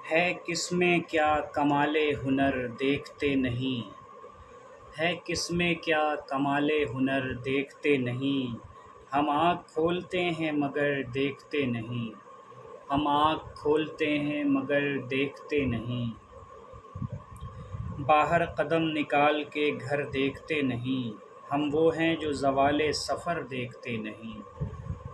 ہے کس میں کیا کمال ہنر دیکھتے نہیں، ہے کس میں کیا کمال ہنر دیکھتے نہیں، ہم آنکھ کھولتے ہیں مگر دیکھتے نہیں، ہم آنکھ کھولتے ہیں مگر دیکھتے نہیں، باہر قدم نکال کے گھر دیکھتے نہیں، ہم وہ ہیں جو زوال سفر دیکھتے نہیں،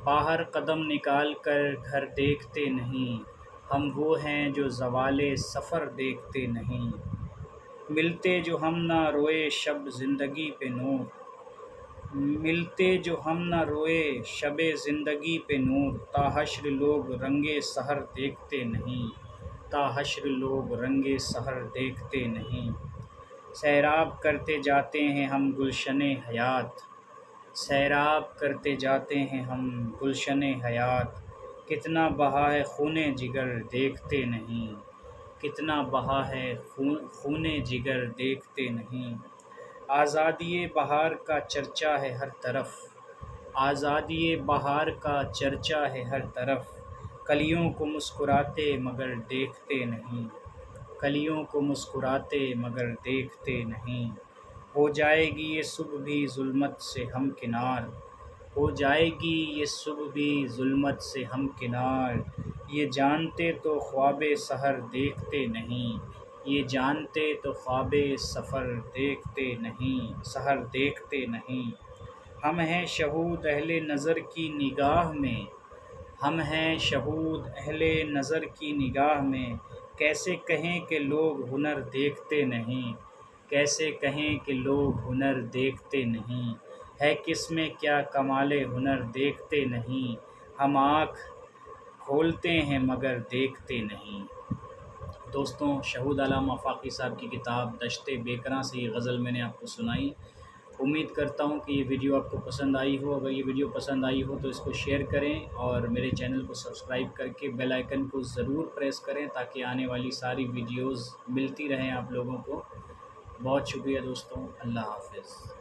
باہر قدم نکال کر گھر دیکھتے نہیں، ہم وہ ہیں جو زوال سفر دیکھتے نہیں، ملتے جو ہم نہ روئے شب زندگی پہ نور، ملتے جو ہم نہ روئے شب زندگی پہ نور، تا حشر لوگ رنگ سحر دیکھتے نہیں، تا حشر لوگ رنگ سحر دیکھتے نہیں، سیراب کرتے جاتے ہیں ہم گلشن حیات، سیراب کرتے جاتے ہیں ہم گلشن حیات، کتنا بہا ہے خون جگر دیکھتے نہیں، کتنا بہا ہے خون جگر دیکھتے نہیں، آزادی بہار کا چرچا ہے ہر طرف، آزادی بہار کا چرچا ہے ہر طرف، کلیوں کو مسکراتے مگر دیکھتے نہیں، کلیوں کو مسکراتے مگر دیکھتے نہیں، ہو جائے گی یہ صبح بھی ظلمت سے ہمکنار، ہو جائے گی یہ صبح بھی ظلمت سے ہمکنار، یہ جانتے تو خواب سحر دیکھتے نہیں، یہ جانتے تو خواب سفر دیکھتے نہیں، سحر دیکھتے نہیں، ہم ہیں شہود اہل نظر کی نگاہ میں، ہم ہیں شہود اہل نظر کی نگاہ میں، کیسے کہیں کہ لوگ ہنر دیکھتے نہیں، کیسے کہیں کہ لوگ ہنر دیکھتے نہیں، ہے کس میں کیا کمال ہنر دیکھتے نہیں، ہم آنکھ کھولتے ہیں مگر دیکھتے نہیں۔ دوستوں، شہود علامہ فاقی صاحب کی کتاب دشت بیکراں سے یہ غزل میں نے آپ کو سنائی۔ امید کرتا ہوں کہ یہ ویڈیو آپ کو پسند آئی ہو۔ اگر یہ ویڈیو پسند آئی ہو تو اس کو شیئر کریں اور میرے چینل کو سبسکرائب کر کے بیل آئیکن کو ضرور پریس کریں تاکہ آنے والی ساری ویڈیوز ملتی رہیں آپ لوگوں کو۔ بہت شکریہ دوستوں، اللہ حافظ۔